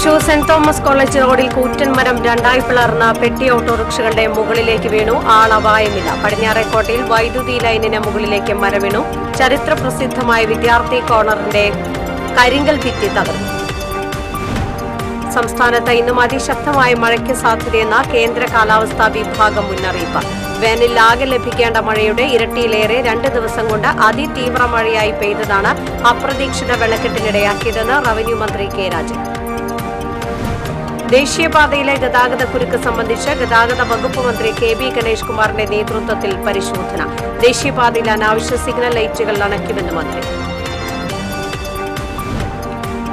Thrissur saint Thomas college റോഡിൽ കൂറ്റൻ മരം രണ്ടായി പിളർന്ന പെട്ടി ഓട്ടോറിക്ഷകളുടെ മുകളിലേക്ക് വീണു. ആളപായമില്ല. പടിഞ്ഞാറേക്കോട്ടയിൽ വൈദ്യുതി ലൈനിന് മുകളിലേക്ക് മരം വീണു. ചരിത്ര പ്രസിദ്ധമായ വിദ്യാർത്ഥി കോർണറിന്റെ കരിങ്കൽ ഭിത്തി തകർന്നു. സംസ്ഥാനത്ത് ഇന്നും അതിശക്തമായ മഴയ്ക്ക് സാധ്യതയെന്ന കേന്ദ്ര കാലാവസ്ഥാ വിഭാഗം മുന്നറിയിപ്പ്. വേനലിൽ ആകെ ലഭിക്കേണ്ട മഴയുടെ ഇരട്ടിയിലേറെ 2 ദിവസം കൊണ്ട് അതിതീവ്ര മഴയായി പെയ്തതാണ് അപ്രതീക്ഷിത വെള്ളക്കെട്ടിനിടയാക്കിയതെന്ന് റവന്യൂ മന്ത്രി കെ രാജൻ. ദേശീയപാതയിലെ ഗതാഗതക്കുരുക്ക് സംബന്ധിച്ച് ഗതാഗത വകുപ്പ് മന്ത്രി കെ ബി ഗണേഷ് കുമാറിന്റെ നേതൃത്വത്തിൽ പരിശോധന. ദേശീയപാതയിൽ അനാവശ്യ സിഗ്നൽ ലൈറ്റുകൾ അണയ്ക്കുമെന്ന് മന്ത്രി.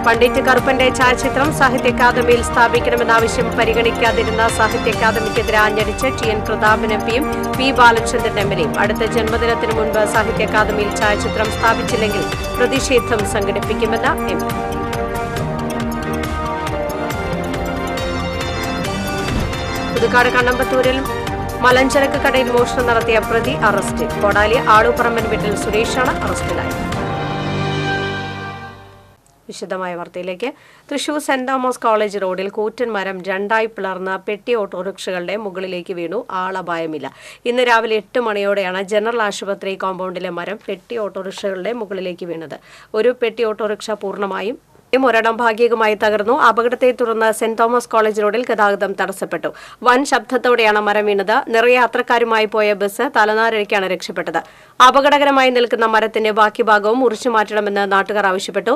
പണ്ഡിറ്റ് കറുപ്പന്റെ ഛായാചിത്രം സാഹിത്യ അക്കാദമിയിൽ സ്ഥാപിക്കണമെന്ന ആവശ്യം പരിഗണിക്കാതിരുന്ന സാഹിത്യ അക്കാദമിക്കെതിരെ ആഞ്ഞടിച്ച് ടി.എൻ. പ്രതാപൻ എംപിയും പി. ബാലചന്ദ്രൻ എംഎൽഎയും. അടുത്ത ജന്മദിനത്തിന് മുൻപ് സാഹിത്യ അക്കാദമിയിൽ ഛായാചിത്രം സ്ഥാപിച്ചില്ലെങ്കിൽ പ്രതിഷേധം സംഘടിപ്പിക്കുമെന്ന് എംപി. പുതുക്കാട് കണ്ണമ്പത്തൂരിൽ മലഞ്ചരക്ക് കടയിൽ മോഷണം നടത്തിയ പ്രതി അറസ്റ്റിൽ. കോടാലി ആളുപറമ്പൻ വീട്ടിൽ സുരേഷാണ് അറസ്റ്റിലായത്. വിശദമായ വാർത്തയിലേക്ക്. തൃശൂർ സെന്റ് തോമസ് കോളേജ് റോഡിൽ കൂറ്റൻ മരം രണ്ടായി പിളർന്ന പെട്ടി ഓട്ടോറിക്ഷകളുടെ മുകളിലേക്ക് വീണു. ആളപായമില്ല. ഇന്ന് രാവിലെ 8 മണിയോടെയാണ് ജനറൽ ആശുപത്രി കോമ്പൗണ്ടിലെ മരം പെട്ടി ഓട്ടോറിക്ഷകളുടെ മുകളിലേക്ക് വീണത്. ഒരു പെട്ടി ഓട്ടോറിക്ഷ പൂർണ്ണമായും ഒരെണ്ണം ഭാഗികമായി തകർന്നു. അപകടത്തെ തുടർന്ന് സെന്റ് തോമസ് കോളേജ് റോഡിൽ ഗതാഗതം തടസ്സപ്പെട്ടു. വൻ ശബ്ദത്തോടെയാണ് മരം വീണത്. നിറയെ യാത്രക്കാരുമായി പോയ ബസ് തലനാരിഴയ്ക്കാണ് രക്ഷപ്പെട്ടത്. അപകടകരമായി നിൽക്കുന്ന മരത്തിന്റെ ബാക്കി ഭാഗവും മുറിച്ചു മാറ്റണമെന്ന് നാട്ടുകാർ ആവശ്യപ്പെട്ടു.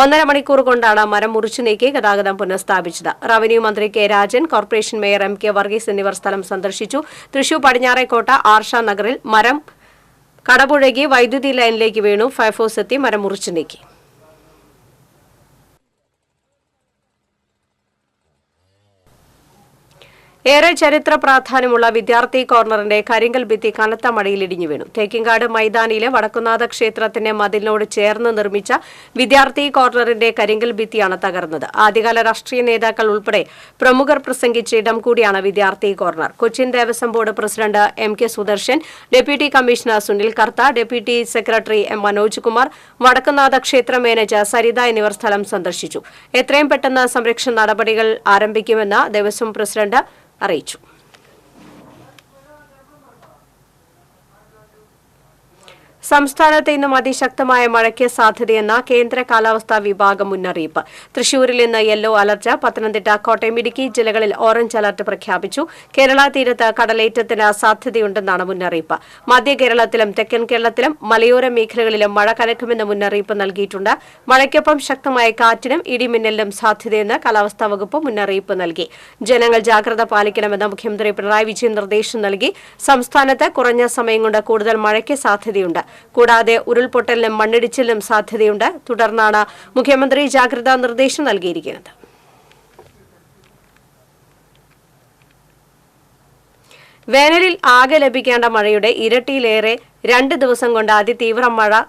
1.5 മണിക്കൂർ കൊണ്ടാണ് മരം മുറിച്ചു നീക്കി ഗതാഗതം പുനഃസ്ഥാപിച്ചത്. റവന്യൂ മന്ത്രി K Rajan, corporation mayor M K Varghese എന്നിവർ സ്ഥലം സന്ദർശിച്ചു. തൃശൂർ പടിഞ്ഞാറേക്കോട്ട ആർഷ നഗറിൽ മരം കടപുഴകി വൈദ്യുതി ലൈനിലേക്ക് വീണു. ഫയർഫോഴ്സ് എത്തി മരം മുറിച്ചു നീക്കി. ഏറെ ചരിത്ര പ്രാധാന്യമുള്ള വിദ്യാർത്ഥി കോർണറിന്റെ കരിങ്കൽ ഭിത്തി കനത്ത മഴയിൽ ഇടിഞ്ഞു വീണു. തേക്കിൻകാട് മൈതാനിയിലെ വടക്കുന്നാഥ ക്ഷേത്രത്തിന്റെ മതിലിനോട് ചേർന്ന് നിർമ്മിച്ച വിദ്യാർത്ഥി കോർണറിന്റെ കരിങ്കൽ ഭിത്തിയാണ് തകർന്നത്. ആദ്യകാല രാഷ്ട്രീയ നേതാക്കൾ ഉൾപ്പെടെ പ്രമുഖർ പ്രസംഗിച്ച ഇടം കൂടിയാണ് Vidyarthi corner. Cochin Devaswom board president M K Sudarshan, deputy commissioner Sunil Kartha, deputy secretary M Manoj Kumar, Vadakkunnatha ക്ഷേത്ര മാനേജർ സരിത എന്നിവർ സ്ഥലം സന്ദർശിച്ചു. എത്രയും പെട്ടെന്ന് സംരക്ഷണ നടപടികൾ ആരംഭിക്കുമെന്ന് ദേവസ്വം പ്രസിഡന്റ് അറിയിച്ചു. സംസ്ഥാനത്ത് ഇന്നും അതിശക്തമായ മഴയ്ക്ക് സാധ്യതയെന്ന കേന്ദ്ര കാലാവസ്ഥാ വിഭാഗം മുന്നറിയിപ്പ്. തൃശൂരിൽ ഇന്ന് യെല്ലോ അലർട്ട്. പത്തനംതിട്ട, കോട്ടയം, ഇടുക്കി ജില്ലകളിൽ ഓറഞ്ച് അലർട്ട് പ്രഖ്യാപിച്ചു. കേരള തീരത്ത് കടലേറ്റത്തിന് സാധ്യതയുണ്ടെന്നാണ് മുന്നറിയിപ്പ്. മധ്യ കേരളത്തിലും തെക്കൻ കേരളത്തിലും മലയോര മേഖലകളിലും മഴ കനക്കുമെന്ന് മുന്നറിയിപ്പ് നൽകിയിട്ടുണ്ട്. മഴയ്ക്കൊപ്പം ശക്തമായ കാറ്റിനും ഇടിമിന്നലിനും സാധ്യതയെന്ന് കാലാവസ്ഥാ വകുപ്പ് മുന്നറിയിപ്പ് നൽകി. ജനങ്ങൾ ജാഗ്രത പാലിക്കണമെന്ന് മുഖ്യമന്ത്രി പിണറായി വിജയൻ നിർദ്ദേശം നൽകി. സംസ്ഥാനത്ത് കുറഞ്ഞ സമയം കൊണ്ട് കൂടുതൽ മഴയ്ക്ക് സാധ്യതയുണ്ട്. കൂടാതെ ഉരുൾപൊട്ടലിനും മണ്ണിടിച്ചിലിനും സാധ്യതയുണ്ട്. തുടർന്നാണ് മുഖ്യമന്ത്രി ജാഗ്രതാ നിർദ്ദേശം നൽകിയിരിക്കുന്നത്. വേനലിൽ ആകെ ലഭിക്കേണ്ട മഴയുടെ ഇരട്ടിയിലേറെ 2 ദിവസം കൊണ്ട് അതിതീവ്ര മഴ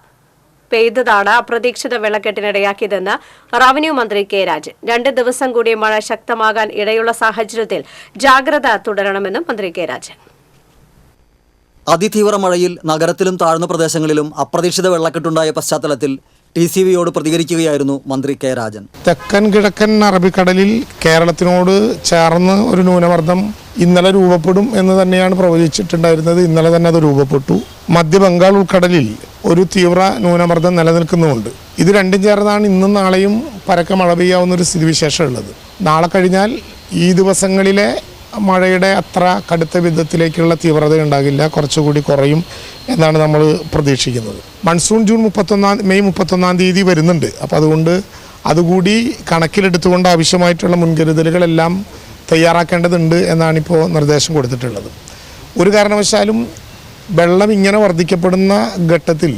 പെയ്തതാണ് അപ്രതീക്ഷിത വെള്ളക്കെട്ടിനിടയാക്കിയതെന്ന് റവന്യൂ മന്ത്രി കെ രാജൻ. 2 ദിവസം കൂടി മഴ ശക്തമാകാൻ ഇടയുള്ള സാഹചര്യത്തിൽ ജാഗ്രത തുടരണമെന്നും മന്ത്രി കെ രാജൻ. അതിതീവ്ര മഴയിൽ നഗരത്തിലും താഴ്ന്ന പ്രദേശങ്ങളിലും അപ്രതീക്ഷിത വെള്ളക്കെട്ടുണ്ടായ പശ്ചാത്തലത്തിൽ TCVയോട് പ്രതികരിക്കുകയായിരുന്നു മന്ത്രി കെ രാജൻ. തെക്കൻ കിഴക്കൻ അറബിക്കടലിൽ കേരളത്തിനോട് ചേർന്ന് ഒരു ന്യൂനമർദ്ദം ഇന്നലെ രൂപപ്പെടും എന്ന് തന്നെയാണ് പ്രവചിച്ചിട്ടുണ്ടായിരുന്നത്. ഇന്നലെ തന്നെ അത് രൂപപ്പെട്ടു. മധ്യ ബംഗാൾ ഉൾക്കടലിൽ ഒരു തീവ്ര ന്യൂനമർദ്ദം നിലനിൽക്കുന്നുമുണ്ട്. ഇത് രണ്ടും ചേർന്നാണ് ഇന്നും നാളെയും പരക്കെ മഴ പെയ്യാവുന്ന ഒരു സ്ഥിതിവിശേഷം ഉള്ളത്. നാളെ കഴിഞ്ഞാൽ ഈ ദിവസങ്ങളിലെ മഴയുടെ അത്ര കടുത്ത വിധത്തിലേക്കുള്ള തീവ്രത ഉണ്ടാകില്ല, കുറച്ചുകൂടി കുറയും എന്നാണ് നമ്മൾ പ്രതീക്ഷിക്കുന്നത്. മൺസൂൺ മെയ് 31 തീയതി വരുന്നുണ്ട്. അപ്പോൾ അതുകൊണ്ട് അതുകൂടി കണക്കിലെടുത്തുകൊണ്ട് ആവശ്യമായിട്ടുള്ള മുൻകരുതലുകളെല്ലാം തയ്യാറാക്കേണ്ടതുണ്ട് എന്നാണിപ്പോൾ നിർദ്ദേശം കൊടുത്തിട്ടുള്ളത്. ഒരു കാരണവശാലും വെള്ളം ഇങ്ങനെ വർദ്ധിക്കപ്പെടുന്ന ഘട്ടത്തിൽ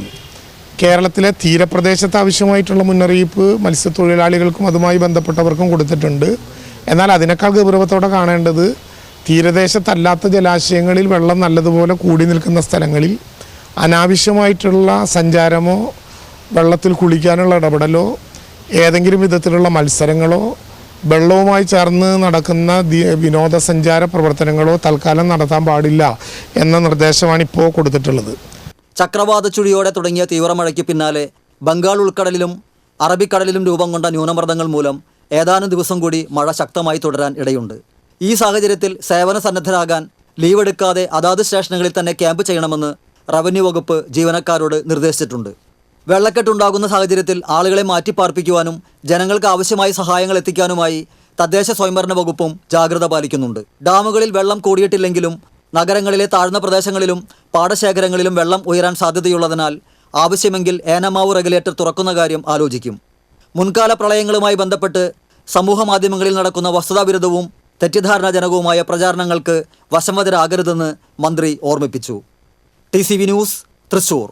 കേരളത്തിലെ തീരപ്രദേശത്ത് ആവശ്യമായിട്ടുള്ള മുന്നറിയിപ്പ് മത്സ്യത്തൊഴിലാളികൾക്കും അതുമായി ബന്ധപ്പെട്ടവർക്കും കൊടുത്തിട്ടുണ്ട്. എന്നാൽ അതിനേക്കാൾ ഗൗരവത്തോടെ കാണേണ്ടത് തീരദേശത്തല്ലാത്ത ജലാശയങ്ങളിൽ വെള്ളം നല്ലതുപോലെ കൂടി നിൽക്കുന്ന സ്ഥലങ്ങളിൽ അനാവശ്യമായിട്ടുള്ള സഞ്ചാരമോ വെള്ളത്തിൽ കുളിക്കാനുള്ള ഇടപെടലോ ഏതെങ്കിലും വിധത്തിലുള്ള മത്സരങ്ങളോ വെള്ളവുമായി ചേർന്ന് നടക്കുന്ന വിനോദസഞ്ചാര പ്രവർത്തനങ്ങളോ തൽക്കാലം നടത്താൻ പാടില്ല എന്ന നിർദ്ദേശമാണ് ഇപ്പോൾ കൊടുത്തിട്ടുള്ളത്. ചക്രവാത ചുഴിയോടെ തുടങ്ങിയ തീവ്രമഴയ്ക്ക് പിന്നാലെ ബംഗാൾ ഉൾക്കടലിലും അറബിക്കടലിലും രൂപം കൊണ്ട ന്യൂനമർദ്ദങ്ങൾ മൂലം ഏതാനും ദിവസം കൂടി മഴ ശക്തമായി തുടരാൻ ഇടയുണ്ട്. ഈ സാഹചര്യത്തിൽ സേവന സന്നദ്ധരാകാൻ ലീവ് എടുക്കാതെ അതാത് സ്റ്റേഷനുകളിൽ തന്നെ ക്യാമ്പ് ചെയ്യണമെന്ന് റവന്യൂ വകുപ്പ് ജീവനക്കാരോട് നിർദ്ദേശിച്ചിട്ടുണ്ട്. വെള്ളക്കെട്ടുണ്ടാകുന്ന സാഹചര്യത്തിൽ ആളുകളെ മാറ്റിപ്പാർപ്പിക്കുവാനും ജനങ്ങൾക്ക് ആവശ്യമായ സഹായങ്ങൾ എത്തിക്കാനുമായി തദ്ദേശ സ്വയംഭരണ വകുപ്പും ജാഗ്രത പാലിക്കുന്നുണ്ട്. ഡാമുകളിൽ വെള്ളം കൂടിയിട്ടില്ലെങ്കിലും നഗരങ്ങളിലെ താഴ്ന്ന പ്രദേശങ്ങളിലും പാടശേഖരങ്ങളിലും വെള്ളം ഉയരാൻ സാധ്യതയുള്ളതിനാൽ ആവശ്യമെങ്കിൽ ഏനമാവ് റെഗുലേറ്റർ തുറക്കുന്ന കാര്യം ആലോചിക്കും. മുൻകാല പ്രളയങ്ങളുമായി ബന്ധപ്പെട്ട് സമൂഹ മാധ്യമങ്ങളിൽ നടക്കുന്ന വസ്തുതാവിരുദ്ധവും തെറ്റിദ്ധാരണാജനകവുമായ പ്രചാരണങ്ങൾക്ക് വശംവദരാകരുതെന്ന് മന്ത്രി ഓർമ്മിപ്പിച്ചു. TCV news, Thrissur.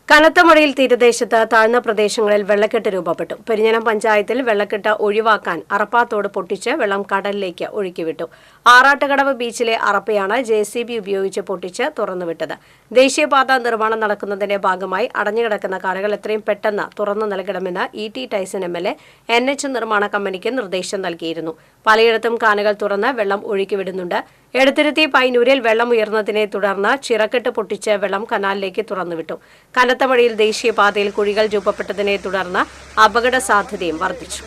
കനത്ത മഴയിൽ തീരദേശത്ത് താഴ്ന്ന പ്രദേശങ്ങളിൽ വെള്ളക്കെട്ട് രൂപപ്പെട്ടു. പെരിഞ്ഞനം പഞ്ചായത്തിൽ വെള്ളക്കെട്ട് ഒഴിവാക്കാൻ അറപ്പാത്തോട് പൊട്ടിച്ച് വെള്ളം കടലിലേക്ക് ഒഴുക്കിവിട്ടു. ആറാട്ടുകടവ് ബീച്ചിലെ അറപ്പയാണ് JCB ഉപയോഗിച്ച് പൊട്ടിച്ച് തുറന്നുവിട്ടത്. ദേശീയപാത നിർമ്മാണം നടക്കുന്നതിന്റെ ഭാഗമായി അടഞ്ഞുകിടക്കുന്ന കാലുകൾ എത്രയും പെട്ടെന്ന് തുറന്നു നൽകണമെന്ന് ET ടൈസൺ MLA NH നിർമ്മാണ കമ്പനിക്ക് നിർദ്ദേശം നൽകിയിരുന്നു. പലയിടത്തും കാനുകൾ തുറന്ന് വെള്ളം ഒഴുക്കിവിടുന്നുണ്ട്. എടത്തിരുത്തി പൈനൂരിൽ വെള്ളം ഉയർന്നതിനെ തുടർന്ന് ചിറക്കെട്ട് പൊട്ടിച്ച് വെള്ളം കനാലിലേക്ക് തുറന്നുവിട്ടു. കനത്ത മഴയിൽ ദേശീയപാതയിൽ കുഴികൾ രൂപപ്പെട്ടതിനെ തുടർന്ന് അപകട സാധ്യതയും വർദ്ധിച്ചു.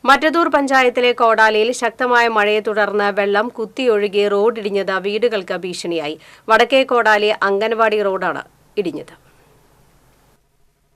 മറ്റത്തൂർ പഞ്ചായത്തിലെ കോടാലിയിൽ ശക്തമായ മഴയെ തുടർന്ന് വെള്ളം കുത്തിയൊഴുകി റോഡിടിഞ്ഞത് വീടുകൾക്ക് ഭീഷണിയായി. വടക്കേ കോടാലി അംഗൻവാടി റോഡാണ് ഇടിഞ്ഞത്.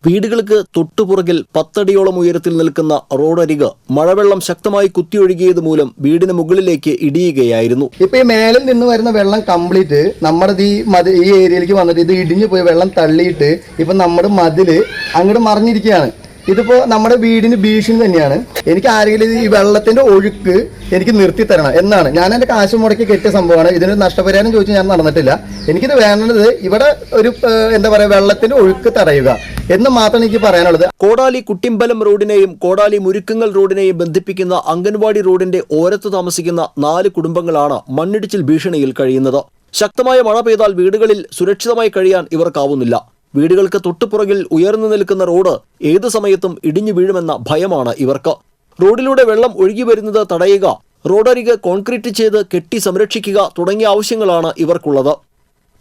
വീടുകൾക്ക് തൊട്ടുപുറകിൽ 10 അടിയോളം ഉയരത്തിൽ നിൽക്കുന്ന റോഡരിക് മഴവെള്ളം ശക്തമായി കുത്തിയൊഴുകിയത് മൂലം വീടിന് മുകളിലേക്ക് ഇടിയുകയായിരുന്നു. ഇപ്പൊ ഈ മേലിൽ നിന്ന് വരുന്ന വെള്ളം കംപ്ലീറ്റ് നമ്മുടെ ഈ ഏരിയയിലേക്ക് വന്നിട്ട് ഇത് ഇടിഞ്ഞു പോയി വെള്ളം തള്ളിയിട്ട് ഇപ്പൊ നമ്മുടെ മതില് അങ്ങോട്ട് മറിഞ്ഞിരിക്കുകയാണ്. ഇതിപ്പോ നമ്മുടെ വീടിന് ഭീഷണി തന്നെയാണ്. എനിക്ക് ആരെങ്കിലും ഈ വെള്ളത്തിന്റെ ഒഴുക്ക് എനിക്ക് നിർത്തി തരണം എന്നാണ്. ഞാൻ എന്റെ കാശ് മുടക്കി കെട്ടിയ സംഭവമാണ്. ഇതിന് നഷ്ടപരിഹാരം ചോദിച്ചു ഞാൻ നടന്നിട്ടില്ല. എനിക്കിത് വേണ്ടത് ഇവിടെ ഒരു എന്താ പറയാ വെള്ളത്തിന്റെ ഒഴുക്ക് തടയുക എന്ന് മാത്രമാണ് എനിക്ക് പറയാനുള്ളത്. കോടാലി കുട്ടിമ്പലം റോഡിനെയും കോടാലി മുരുക്കങ്ങൽ റോഡിനെയും ബന്ധിപ്പിക്കുന്ന അംഗൻവാടി റോഡിന്റെ ഓരത്ത് താമസിക്കുന്ന 4 കുടുംബങ്ങളാണ് മണ്ണിടിച്ചിൽ ഭീഷണിയിൽ കഴിയുന്നത്. ശക്തമായ മഴ പെയ്താൽ വീടുകളിൽ സുരക്ഷിതമായി കഴിയാൻ ഇവർക്കാവുന്നില്ല. വീടുകൾക്ക് തൊട്ടുപുറകിൽ ഉയർന്നു നിൽക്കുന്ന റോഡ് ഏതു സമയത്തും ഇടിഞ്ഞു വീഴുമെന്ന ഭയമാണ് ഇവർക്ക്. റോഡിലൂടെ വെള്ളം ഒഴുകി വരുന്നത് തടയുക, റോഡരിക് കോൺക്രീറ്റ് ചെയ്ത് കെട്ടി സംരക്ഷിക്കുക തുടങ്ങിയ ആവശ്യങ്ങളാണ് ഇവർക്കുള്ളത്.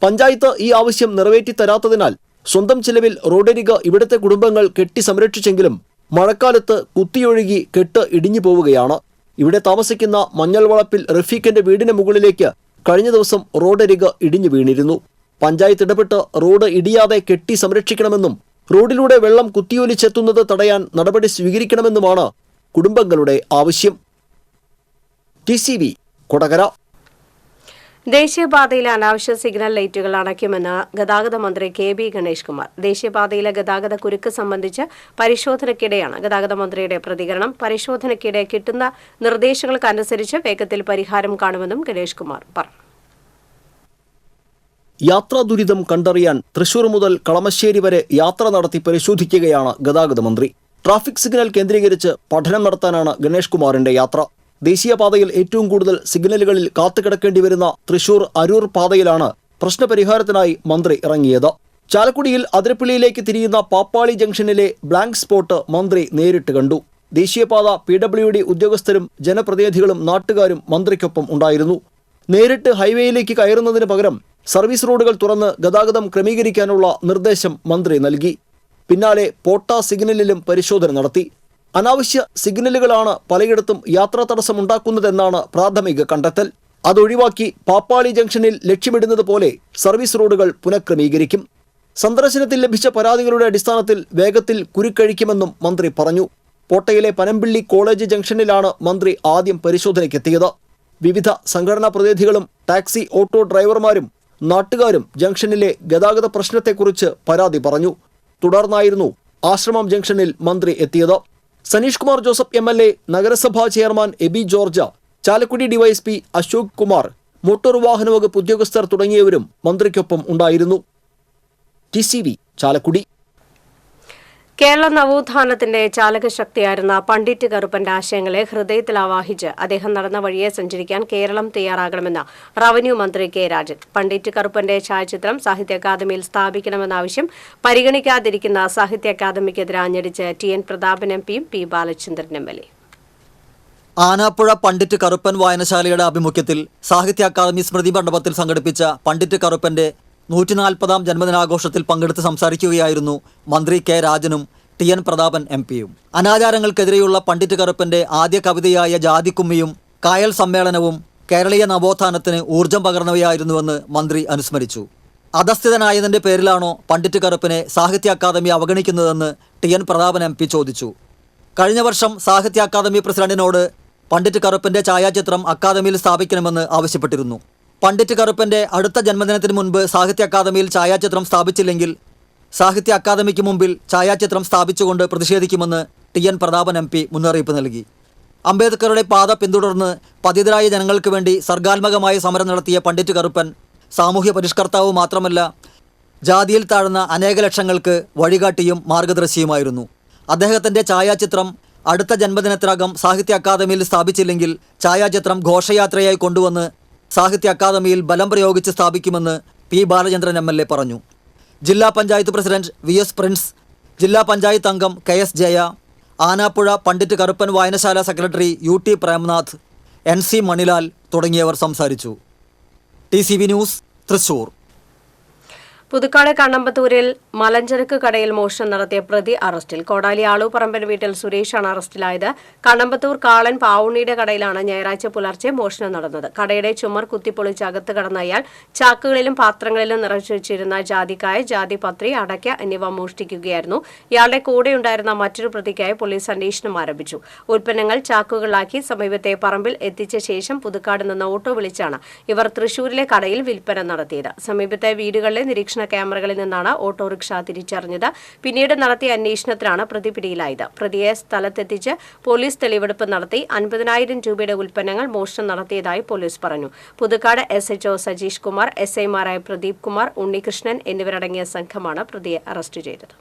പഞ്ചായത്ത് ഈ ആവശ്യം നിറവേറ്റിത്തരാത്തതിനാൽ സ്വന്തം ചിലവിൽ റോഡരിക് ഇവിടുത്തെ കുടുംബങ്ങൾ കെട്ടി സംരക്ഷിച്ചെങ്കിലും മഴക്കാലത്ത് കുത്തിയൊഴുകി കെട്ട് ഇടിഞ്ഞു പോവുകയാണ്. ഇവിടെ താമസിക്കുന്ന മഞ്ഞൾവളപ്പിൽ റഫീഖിന്റെ വീടിന് മുകളിലേക്ക് കഴിഞ്ഞ ദിവസം റോഡരിക് ഇടിഞ്ഞു വീണിരുന്നു. പഞ്ചായത്ത് ഇടപെട്ട് റോഡ് ഇടിയാതെ കെട്ടി സംരക്ഷിക്കണമെന്നും റോഡിലൂടെ വെള്ളം കുത്തിയൊലിച്ചെത്തുന്നത് തടയാൻ നടപടി സ്വീകരിക്കണമെന്നുമാണ് കുടുംബങ്ങളുടെ ആവശ്യം. TCV കൊടകര. ദേശീയപാതയിലെ അനാവശ്യ സിഗ്നൽ ലൈറ്റുകൾ അണയ്ക്കുമെന്ന് ഗതാഗത മന്ത്രി KB ഗണേഷ് കുമാർ. ദേശീയപാതയിലെ ഗതാഗത കുരുക്ക് സംബന്ധിച്ച് പരിശോധനയ്ക്കിടെയാണ് ഗതാഗത മന്ത്രിയുടെ പ്രതികരണം. പരിശോധനയ്ക്കിടെ കിട്ടുന്ന നിർദ്ദേശങ്ങൾക്കനുസരിച്ച് വേഗത്തിൽ പരിഹാരം കാണുമെന്നും ഗണേഷ് കുമാർ പറഞ്ഞു. യാത്രാ ദുരിതം കണ്ടറിയാൻ തൃശൂർ മുതൽ കളമശ്ശേരി വരെ യാത്ര നടത്തി പരിശോധിക്കുകയാണ് ഗതാഗത മന്ത്രി. ട്രാഫിക് സിഗ്നൽ കേന്ദ്രീകരിച്ച് പഠനം നടത്താനാണ് ഗണേഷ് കുമാറിന്റെ യാത്ര. ദേശീയപാതയിൽ ഏറ്റവും കൂടുതൽ സിഗ്നലുകളിൽ കാത്തുകിടക്കേണ്ടി വരുന്ന തൃശൂർ അരൂർ പാതയിലാണ് പ്രശ്നപരിഹാരത്തിനായി മന്ത്രി ഇറങ്ങിയത്. ചാലക്കുടിയിൽ അതിരപ്പള്ളിയിലേക്ക് തിരിയുന്ന പാപ്പാളി ജംഗ്ഷനിലെ ബ്ലാങ്ക് സ്പോട്ട് മന്ത്രി നേരിട്ട് കണ്ടു. ദേശീയപാത PWD ഉദ്യോഗസ്ഥരും ജനപ്രതിനിധികളും നാട്ടുകാരും മന്ത്രിക്കൊപ്പം ഉണ്ടായിരുന്നു. നേരിട്ട് ഹൈവേയിലേക്ക് കയറുന്നതിന് പകരം സർവീസ് റോഡുകൾ തുറന്ന് ഗതാഗതം ക്രമീകരിക്കാനുള്ള നിർദ്ദേശം മന്ത്രി നൽകി. പിന്നാലെ പോട്ട സിഗ്നലിലും പരിശോധന നടത്തി. അനാവശ്യ സിഗ്നലുകളാണ് പലയിടത്തും യാത്രാ തടസ്സമുണ്ടാക്കുന്നതെന്നാണ് പ്രാഥമിക കണ്ടെത്തൽ. അതൊഴിവാക്കി പാപ്പാളി ജംഗ്ഷനിൽ ലക്ഷ്യമിടുന്നത് പോലെ സർവീസ് റോഡുകൾ പുനഃക്രമീകരിക്കും. സന്ദർശനത്തിൽ ലഭിച്ച പരാതികളുടെ അടിസ്ഥാനത്തിൽ വേഗത്തിൽ കുരുക്കഴിക്കുമെന്നും മന്ത്രി പറഞ്ഞു. പോട്ടയിലെ പനമ്പിള്ളി കോളേജ് ജംഗ്ഷനിലാണ് മന്ത്രി ആദ്യം പരിശോധനയ്ക്കെത്തിയത്. വിവിധ സംഘടനാ പ്രതിനിധികളും ടാക്സി ഓട്ടോ ഡ്രൈവർമാരും നാട്ടുകാരും ജംഗ്ഷനിലെ ഗതാഗത പ്രശ്നത്തെക്കുറിച്ച് പരാതി പറഞ്ഞു. തുടർന്നായിരുന്നു ആശ്രമം ജംഗ്ഷനിൽ മന്ത്രി എത്തിയത്. സനീഷ് കുമാർ ജോസഫ് MLA, നഗരസഭാ chairman Abi George, Chalakudy DYSP Ashok Kumar, motor വാഹന വകുപ്പ് ഉദ്യോഗസ്ഥർ തുടങ്ങിയവരും മന്ത്രിക്കൊപ്പം ഉണ്ടായിരുന്നു. TCV ചാലക്കുടി. കേരള നവോത്ഥാനത്തിന്റെ ചാലകശക്തിയായിരുന്ന പണ്ഡിറ്റ് കറുപ്പന്റെ ആശയങ്ങളെ ഹൃദയത്തിൽ ആവാഹിച്ച് അദ്ദേഹം നടന്ന വഴിയെ സഞ്ചരിക്കാൻ കേരളം തയ്യാറാകണമെന്ന് റവന്യൂ മന്ത്രി K. രാജൻ. പണ്ഡിറ്റ് കറുപ്പന്റെ ഛായാചിത്രം സാഹിത്യ അക്കാദമിയിൽ സ്ഥാപിക്കണമെന്ന ആവശ്യം പരിഗണിക്കാതിരിക്കുന്ന സാഹിത്യ അക്കാദമിക്കെതിരെ ആഞ്ഞടിച്ച് TN പ്രതാപൻ MP യും P. ബാലചന്ദ്രൻ MLA. ആനാപ്പുഴ പണ്ഡിറ്റ് കറുപ്പൻ വായനശാലയുടെ ആഭിമുഖ്യത്തിൽ സാഹിത്യ അക്കാദമി സ്മൃതി മണ്ഡപത്തിൽ സംഘടിപ്പിച്ച പണ്ഡിറ്റ് കറുപ്പന്റെ 140-ാം ജന്മദിനാഘോഷത്തിൽ പങ്കെടുത്ത് സംസാരിക്കുകയായിരുന്നു മന്ത്രി കെ രാജനും ടി.എൻ. പ്രതാപൻ എം.പിയും. അനാചാരങ്ങൾക്കെതിരെയുള്ള പണ്ഡിറ്റ് കറുപ്പന്റെ ആദ്യ കവിതയായ ജാതിക്കുമ്മിയും കായൽ സമ്മേളനവും കേരളീയ നവോത്ഥാനത്തിന് ഊർജം പകർന്നവയായിരുന്നുവെന്ന് മന്ത്രി അനുസ്മരിച്ചു. അധസ്ഥിതനായതിന്റെ പേരിലാണോ പണ്ഡിറ്റ് കറുപ്പിനെ സാഹിത്യ അക്കാദമി അവഗണിക്കുന്നതെന്ന് ടി.എൻ. പ്രതാപൻ എം.പി ചോദിച്ചു. കഴിഞ്ഞ വർഷം സാഹിത്യ അക്കാദമി പ്രസിഡന്റിനോട് പണ്ഡിറ്റ് കറുപ്പന്റെ ഛായാചിത്രം അക്കാദമിയിൽ സ്ഥാപിക്കണമെന്ന് ആവശ്യപ്പെട്ടിരുന്നു. പണ്ഡിറ്റ് കറുപ്പന്റെ അടുത്ത ജന്മദിനത്തിന് മുൻപ് സാഹിത്യ അക്കാദമിയിൽ ഛായാചിത്രം സ്ഥാപിച്ചില്ലെങ്കിൽ സാഹിത്യ അക്കാദമിക്ക് മുമ്പിൽ ഛായാചിത്രം സ്ഥാപിച്ചുകൊണ്ട് പ്രതിഷേധിക്കുമെന്ന് ടി.എൻ. പ്രതാപൻ എം.പി മുന്നറിയിപ്പ് നൽകി. അംബേദ്കറുടെ പാത പിന്തുടർന്ന് പതിതരായ ജനങ്ങൾക്ക് വേണ്ടി സർഗാത്മകമായ സമരം നടത്തിയ പണ്ഡിറ്റ് കറുപ്പൻ സാമൂഹ്യ പരിഷ്കർത്താവ് മാത്രമല്ല, ജാതിയിൽ താഴ്ന്ന അനേക ലക്ഷങ്ങൾക്ക് വഴികാട്ടിയും മാർഗദർശിയുമായിരുന്നു. അദ്ദേഹത്തിൻ്റെ ഛായാചിത്രം അടുത്ത ജന്മദിനത്തിനകം സാഹിത്യ അക്കാദമിയിൽ സ്ഥാപിച്ചില്ലെങ്കിൽ ഛായാചിത്രം ഘോഷയാത്രയായി കൊണ്ടുവന്ന് സാഹിത്യ അക്കാദമിയിൽ ബലം പ്രയോഗിച്ച് സ്ഥാപിക്കുമെന്ന് പി. ബാലചന്ദ്രൻ എം.എൽ.എ. പറഞ്ഞു. ജില്ലാ പഞ്ചായത്ത് പ്രസിഡന്റ് വി.എസ്. പ്രിൻസ്, ജില്ലാ പഞ്ചായത്ത് അംഗം കെ.എസ്. ജയ, ആനാപ്പുഴ പണ്ഡിറ്റ് കറുപ്പൻ വായനശാല സെക്രട്ടറി യു.ടി. പ്രേംനാഥ്, എൻ.സി. മണിലാൽ തുടങ്ങിയവർ സംസാരിച്ചു. ടി.സി.വി. ന്യൂസ്, തൃശൂർ. പുതുക്കാട് കണ്ണമ്പത്തൂരിൽ മലഞ്ചരക്ക് കടയിൽ മോഷണം നടത്തിയ പ്രതി അറസ്റ്റിൽ. കോടാലി ആളൂപ്പറമ്പൻ വീട്ടിൽ സുരേഷാണ് അറസ്റ്റിലായത്. കണ്ണമ്പത്തൂർ കാളൻ പാവുണ്ണിയുടെ കടയിലാണ് ഞായറാഴ്ച പുലർച്ചെ മോഷണം നടന്നത്. കടയുടെ ചുമർ കുത്തിപ്പൊളിച്ച് അകത്ത് കടന്ന അയാൾ ചാക്കുകളിലും പാത്രങ്ങളിലും നിറച്ചു വെച്ചിരുന്ന ജാതിക്കായ, ജാതിപത്രി, അടയ്ക്ക എന്നിവ മോഷ്ടിക്കുകയായിരുന്നു. ഇയാളുടെ കൂടെയുണ്ടായിരുന്ന മറ്റൊരു പ്രതിക്കായി പോലീസ് അന്വേഷണം ആരംഭിച്ചു. ഉൽപ്പന്നങ്ങൾ ചാക്കുകളിലാക്കി സമീപത്തെ പറമ്പിൽ എത്തിച്ച ശേഷം പുതുക്കാട് നിന്ന് ഓട്ടോ വിളിച്ചാണ് ഇവർ തൃശൂരിലെ കടയിൽ വിൽപ്പന നടത്തിയത്. സമീപത്തെ വീടുകളിലെ നിരീക്ഷണ ക്യാമറകളിൽ നിന്നാണ് ഓട്ടോറിക്ഷ തിരിച്ചറിഞ്ഞത്. പിന്നീട് നടത്തിയ അന്വേഷണത്തിലാണ് പ്രതി പിടിയിലായത്. പ്രതിയെ സ്ഥലത്തെത്തിച്ച് പോലീസ് തെളിവെടുപ്പ് നടത്തി 50,000 രൂപയുടെ ഉൽപ്പന്നങ്ങൾ മോഷണം നടത്തിയതായി പോലീസ് പറഞ്ഞു. പുതുക്കാട് SHO സജീഷ് കുമാർ, SI-മാരായ പ്രദീപ് കുമാർ, ഉണ്ണികൃഷ്ണൻ എന്നിവരടങ്ങിയ സംഘമാണ് പ്രതിയെ അറസ്റ്റ് ചെയ്തത്.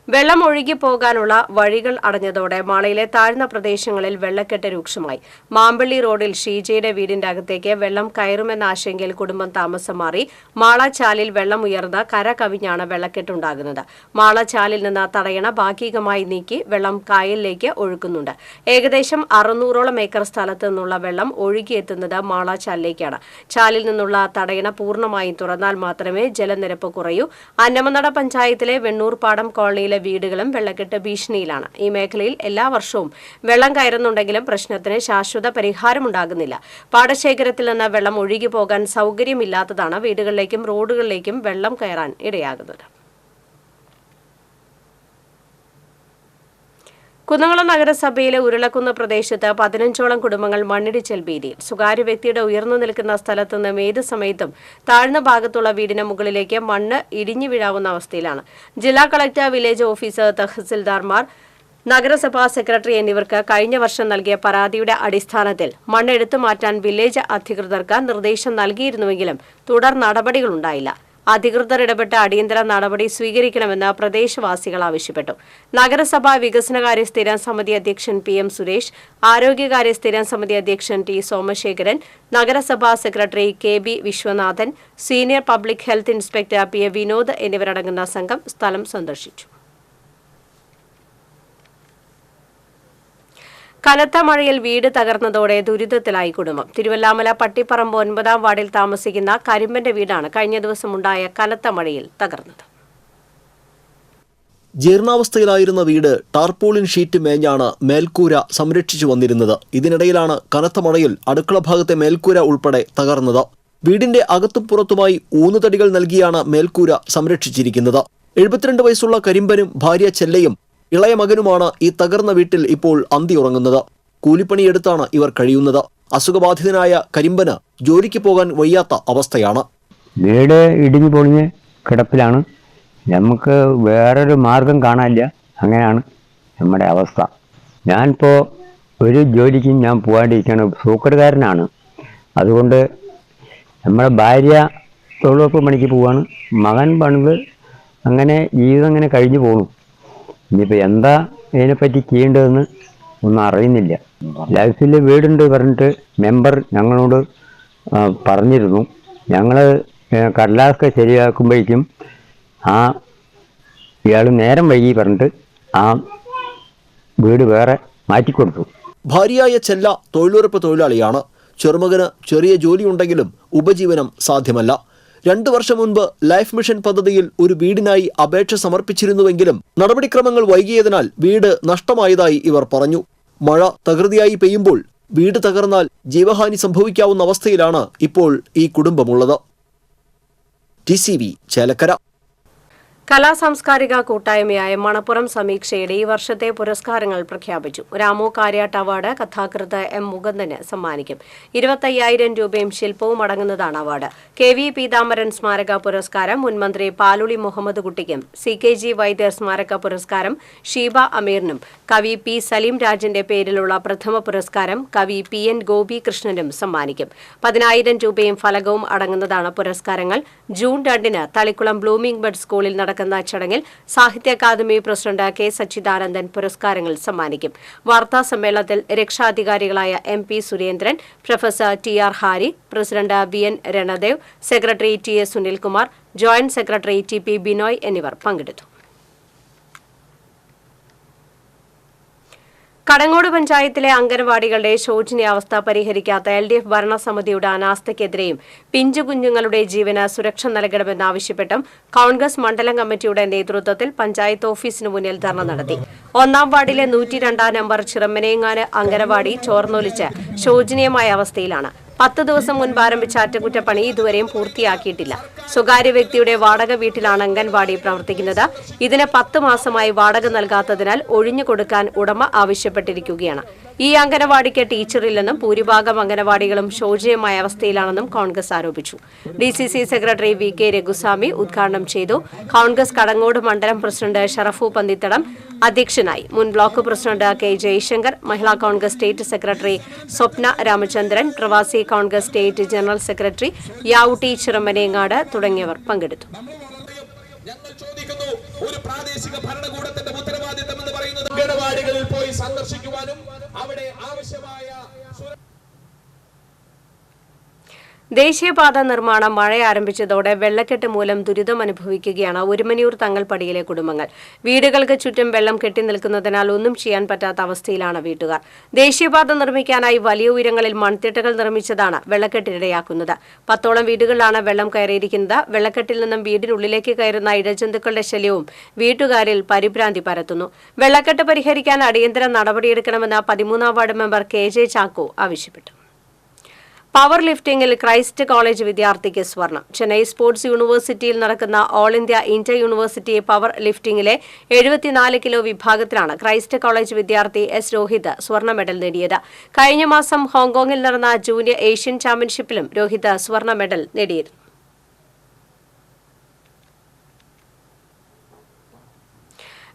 വെള്ളം ഒഴുകിപ്പോകാനുള്ള വഴികൾ അടഞ്ഞതോടെ മാളയിലെ താഴ്ന്ന പ്രദേശങ്ങളിൽ വെള്ളക്കെട്ട് രൂക്ഷമായി. മാമ്പള്ളി റോഡിൽ ഷീജയുടെ വീടിന്റെ അകത്തേക്ക് വെള്ളം കയറുമെന്ന ആശങ്കയിൽ കുടുംബം താമസം മാറി. മാളച്ചാലിൽ വെള്ളം ഉയർന്ന് കര കവിഞ്ഞാണ് വെള്ളക്കെട്ടുണ്ടാകുന്നത്. മാളച്ചാലിൽ നിന്ന് തടയണ ഭാഗികമായി നീക്കി വെള്ളം കായലിലേക്ക് ഒഴുക്കുന്നുണ്ട്. ഏകദേശം 600ഓളം ഏക്കർ സ്ഥലത്ത് നിന്നുള്ള വെള്ളം ഒഴുകിയെത്തുന്നത് മാളച്ചാലിലേക്കാണ്. ചാലിൽ നിന്നുള്ള തടയണ പൂർണ്ണമായും തുറന്നാൽ മാത്രമേ ജലനിരപ്പ് കുറയൂ. അന്നമനട പഞ്ചായത്തിലെ വെണ്ണൂർപ്പാടം കോളനിയിലെ വീടുകളും വെള്ളക്കെട്ട് ഭീഷണിയിലാണ്. ഈ മേഖലയിൽ എല്ലാ വർഷവും വെള്ളം കയറുന്നുണ്ടെങ്കിലും പ്രശ്നത്തിന് ശാശ്വത പരിഹാരമുണ്ടാകുന്നില്ല. പാടശേഖരത്തിൽ നിന്ന് വെള്ളം ഒഴുകി പോകാൻ സൗകര്യമില്ലാത്തതാണ് വീടുകളിലേക്കും റോഡുകളിലേക്കും വെള്ളം കയറാൻ ഇടയാകുന്നത്. കുന്നംകുളം നഗരസഭയിലെ ഉരുളക്കുന്ന് പ്രദേശത്ത് 15ഓളം കുടുംബങ്ങൾ മണ്ണിടിച്ചിൽ ഭീതിയിൽ. സ്വകാര്യ വ്യക്തിയുടെ ഉയർന്നു നിൽക്കുന്ന സ്ഥലത്തു നിന്നും ഏത് സമയത്തും താഴ്ന്ന ഭാഗത്തുള്ള വീടിന് മുകളിലേക്ക് മണ്ണ് ഇടിഞ്ഞു വീഴാവുന്ന അവസ്ഥയിലാണ്. ജില്ലാ കളക്ടർ, വില്ലേജ് ഓഫീസർ, തഹസിൽദാർമാർ, നഗരസഭാ സെക്രട്ടറി എന്നിവർക്ക് കഴിഞ്ഞ വർഷം നൽകിയ പരാതിയുടെ അടിസ്ഥാനത്തിൽ മണ്ണ് എടുത്തു മാറ്റാൻ വില്ലേജ് അധികൃതർക്ക് നിർദ്ദേശം നൽകിയിരുന്നുവെങ്കിലും തുടർ നടപടികളുണ്ടായില്ല. അധികൃതർ ഇടപെട്ട് അടിയന്തര നടപടി സ്വീകരിക്കണമെന്ന് പ്രദേശവാസികൾ ആവശ്യപ്പെട്ടു. നഗരസഭാ വികസനകാര്യ സ്ഥിരം സമിതി അധ്യക്ഷൻ PM സുരേഷ്, ആരോഗ്യകാര്യ സ്ഥിരം സമിതി അധ്യക്ഷൻ T സോമശേഖരൻ, നഗരസഭാ secretary KB Viswanathan, senior public health inspector PA Vinod എന്നിവരടങ്ങുന്ന സംഘം സ്ഥലം സന്ദർശിച്ചു. കനത്ത മഴയിൽ വീട് തകർന്നതോടെ ദുരിതത്തിലായി കുടുംബം. തിരുവല്ലാമല പട്ടിപ്പറമ്പ് 9-ാം വാർഡിൽ താമസിക്കുന്ന കരിമ്പന്റെ വീടാണ് കഴിഞ്ഞ ദിവസം ഉണ്ടായ കനത്ത മഴയിൽ തകർന്നത്. ജീർണാവസ്ഥയിലായിരുന്ന വീട് ടാർപോളിൻ ഷീറ്റ് മേഞ്ഞാണ് മേൽക്കൂര സംരക്ഷിച്ചു വന്നിരുന്നത്. ഇതിനിടയിലാണ് കനത്ത മഴയിൽ അടുക്കള ഭാഗത്തെ മേൽക്കൂര ഉൾപ്പെടെ തകർന്നത്. വീടിന്റെ അകത്തും പുറത്തുമായി ഊന്നുതടികൾ നൽകിയാണ് മേൽക്കൂര സംരക്ഷിച്ചിരിക്കുന്നത്. 72 വയസ്സുള്ള കരിമ്പനും ഭാര്യ ചെല്ലയും ഇളയ മകനുമാണ് ഈ തകർന്ന വീട്ടിൽ ഇപ്പോൾ അന്തിയുറങ്ങുന്നത്. കൂലിപ്പണിയെടുത്താണ് ഇവർ കഴിയുന്നത്. അസുഖബാധിതനായ കരിമ്പന് ജോലിക്ക് പോകാൻ വയ്യാത്ത അവസ്ഥയാണ്. വീട് ഇടിഞ്ഞു പൊളിഞ്ഞ് കിടപ്പിലാണ്. നമുക്ക് വേറൊരു മാർഗം കാണാനില്ല. അങ്ങനെയാണ് നമ്മുടെ അവസ്ഥ. ഞാനിപ്പോൾ ഒരു ജോലിക്കും ഞാൻ പോകാണ്ടിരിക്കുകയാണ്. സൂക്കറുകാരനാണ്. അതുകൊണ്ട് നമ്മുടെ ഭാര്യ തൊഴിലുറപ്പ് പണിക്ക് പോവാണ്. മകൻ പണിത് അങ്ങനെ ജീവിതം അങ്ങനെ കഴിഞ്ഞു പോകുന്നു. ഇനിയിപ്പോൾ എന്താ ഇതിനെപ്പറ്റി ചെയ്യേണ്ടതെന്ന് ഒന്നും അറിയുന്നില്ല. ലൈഫിൽ വീടുണ്ട് പറഞ്ഞിട്ട് മെമ്പർ ഞങ്ങളോട് പറഞ്ഞിരുന്നു. ഞങ്ങൾ കടലാസൊക്കെ ശരിയാക്കുമ്പോഴേക്കും ഇയാൾ നേരം വൈകി പറഞ്ഞിട്ട് ആ വീട് വേറെ മാറ്റിക്കൊടുത്തു. ഭാര്യയായ ചെല്ല തൊഴിലുറപ്പ് തൊഴിലാളിയാണ്. ചെറുമകന് ചെറിയ ജോലിയുണ്ടെങ്കിലും ഉപജീവനം സാധ്യമല്ല. 2 വർഷം മുൻപ് ലൈഫ് മിഷൻ പദ്ധതിയിൽ ഒരു വീടിനായി അപേക്ഷ സമർപ്പിച്ചിരുന്നുവെങ്കിലും നടപടിക്രമങ്ങൾ വൈകിയതിനാൽ വീട് നഷ്ടമായതായി ഇവർ പറഞ്ഞു. മഴ തകൃതിയായി പെയ്യുമ്പോൾ വീട് തകർന്നാൽ ജീവഹാനി സംഭവിക്കാവുന്ന അവസ്ഥയിലാണ് ഇപ്പോൾ ഈ കുടുംബമുള്ളത്. TCV ചേലക്കര. കലാസാംസ്കാരിക കൂട്ടായ്മയായ മണപ്പുറം സമീക്ഷയുടെ ഈ വർഷത്തെ പുരസ്കാരങ്ങൾ പ്രഖ്യാപിച്ചു. രാമു കാര്യാട്ട് അവാർഡ് കഥാകൃത്ത് M. മുകുന്ദന് സമ്മാനിക്കും. 25,000 രൂപയും ശില്പവും അടങ്ങുന്നതാണ് അവാർഡ്. KV പീതാംബരൻ സ്മാരക പുരസ്കാരം മുൻമന്ത്രി പാലുളി മുഹമ്മദ് കുട്ടിക്കും, CKG വൈദ്യർ സ്മാരക പുരസ്കാരം ഷീബ അമീറിനും, കവി P. സലീം രാജിന്റെ പേരിലുള്ള പ്രഥമ പുരസ്കാരം കവി PN ഗോപികൃഷ്ണനും സമ്മാനിക്കും. 10,000 രൂപയും ഫലകവും അടങ്ങുന്നതാണ് പുരസ്കാരങ്ങൾ. ജൂൺ 2-ന് തളിക്കുളം ബ്ലൂമിംഗ് ബഡ് സ്കൂളിൽ നടക്കുന്ന ചടങ്ങിൽ സാഹിത്യ അക്കാദമി പ്രസിഡന്റ് K. സച്ചിദാനന്ദൻ പുരസ്കാരങ്ങൾ സമ്മാനിക്കും. വാർത്താ സമ്മേളനത്തിൽ രക്ഷാധികാരികളായ MP. Surendran, professor TR. Harry, president VN. Ranadev, secretary TS. Sunilkumar, joint secretary TP. Binoy എന്നിവർ പങ്കെടുത്തു. കടങ്ങോട് പഞ്ചായത്തിലെ അംഗനവാടികളുടെ ശോചനീയാവസ്ഥ പരിഹരിക്കാത്ത LDF ഭരണസമിതിയുടെ അനാസ്ഥയ്ക്കെതിരെയും പിഞ്ചു കുഞ്ഞുങ്ങളുടെ ജീവന് സുരക്ഷ നൽകണമെന്നാവശ്യപ്പെട്ടും കോൺഗ്രസ് മണ്ഡലം കമ്മിറ്റിയുടെ നേതൃത്വത്തിൽ പഞ്ചായത്ത് ഓഫീസിന് മുന്നിൽ ധർണ നടത്തി. 1-ാം വാർഡിലെ 102-ാം നമ്പർ ചിറമ്മനേങ്ങാന് അംഗനവാടി ചോർന്നൊലിച്ച് ശോചനീയമായ അവസ്ഥയിലാണ്. 10 ദിവസം മുൻപ് ആരംഭിച്ച അറ്റകുറ്റപ്പണി ഇതുവരെയും പൂർത്തിയാക്കിയിട്ടില്ല. സ്വകാര്യ വ്യക്തിയുടെ വാടക വീട്ടിലാണ് അംഗൻവാടി പ്രവർത്തിക്കുന്നത്. ഇതിന് 10 മാസമായി വാടക നൽകാത്തതിനാൽ ഒഴിഞ്ഞു കൊടുക്കാൻ ഉടമ ആവശ്യപ്പെട്ടിരിക്കുകയാണ്. ഈ അംഗനവാടിക്ക് ടീച്ചറില്ലെന്നും ഭൂരിഭാഗം അംഗനവാടികളും ശോചനീയമായ അവസ്ഥയിലാണെന്നും കോൺഗ്രസ് ആരോപിച്ചു. DCC സെക്രട്ടറി VK രഘുസ്വാമി ഉദ്ഘാടനം ചെയ്തു. കോൺഗ്രസ് കടങ്ങോട് മണ്ഡലം പ്രസിഡന്റ് ഷറഫു പന്തിത്തടം അധ്യക്ഷനായി. മുൻ block president K. Jayashankar, Mahila Congress state secretary Swapna Ramachandran, Pravasi Congress state general secretary Yavutti Chirammanengad തുടങ്ങിയവർ പങ്കെടുത്തു. ഞങ്ങൾ ചോദിക്കുന്നു, ഒരു പ്രാദേശിക ഭരണകൂടത്തിന്റെ ഉത്തരവാദിത്തം എന്ന് പറയുന്നത് അംഗനവാടികളിൽ പോയി സന്ദർശിക്കുവാനും അവിടെ ആവശ്യമായ ദേശീയപാത നിർമ്മാണം മഴ ആരംഭിച്ചതോടെ വെള്ളക്കെട്ട് മൂലം ദുരിതമനുഭവിക്കുകയാണ് ഒരുമനിയൂർ തങ്ങൾപടിയിലെ കുടുംബങ്ങൾ. വീടുകൾക്ക് ചുറ്റും വെള്ളം കെട്ടിനിൽക്കുന്നതിനാൽ ഒന്നും ചെയ്യാൻ പറ്റാത്ത അവസ്ഥയിലാണ് വീട്ടുകാർ. ദേശീയപാത നിർമ്മിക്കാനായി വലിയ ഉയരങ്ങളിൽ മൺതിട്ടകൾ നിർമ്മിച്ചതാണ് വെള്ളക്കെട്ടിനിടയാക്കുന്നത്. 10ഓളം വീടുകളിലാണ് വെള്ളം കയറിയിരിക്കുന്നത്. വെള്ളക്കെട്ടിൽ നിന്നും വീടിനുള്ളിലേക്ക് കയറുന്ന ഇഴജന്തുക്കളുടെ ശല്യവും വീട്ടുകാരിൽ പരിഭ്രാന്തി പരത്തുന്നു. വെള്ളക്കെട്ട് പരിഹരിക്കാൻ അടിയന്തര നടപടിയെടുക്കണമെന്ന് 13-ാം വാർഡ് മെമ്പർ KJ ചാക്കോ ആവശ്യപ്പെട്ടു. പവർ ലിഫ്റ്റിംഗിൽ ക്രൈസ്റ്റ് കോളേജ് വിദ്യാർത്ഥിക്ക് സ്വർണം. ചെന്നൈ സ്പോർട്സ് യൂണിവേഴ്സിറ്റിയിൽ നടക്കുന്ന all India inter university power ലിഫ്റ്റിംഗിലെ 74 കിലോ വിഭാഗത്തിലാണ് ക്രൈസ്റ്റ് കോളേജ് വിദ്യാർത്ഥി S. രോഹിത് സ്വർണ്ണ മെഡൽ നേടിയത്. കഴിഞ്ഞ മാസം ഹോങ്കോങ്ങിൽ നടന്ന ജൂനിയർ ഏഷ്യൻ ചാമ്പ്യൻഷിപ്പിലും രോഹിത് സ്വർണ്ണ മെഡൽ നേടിയിരുന്നു.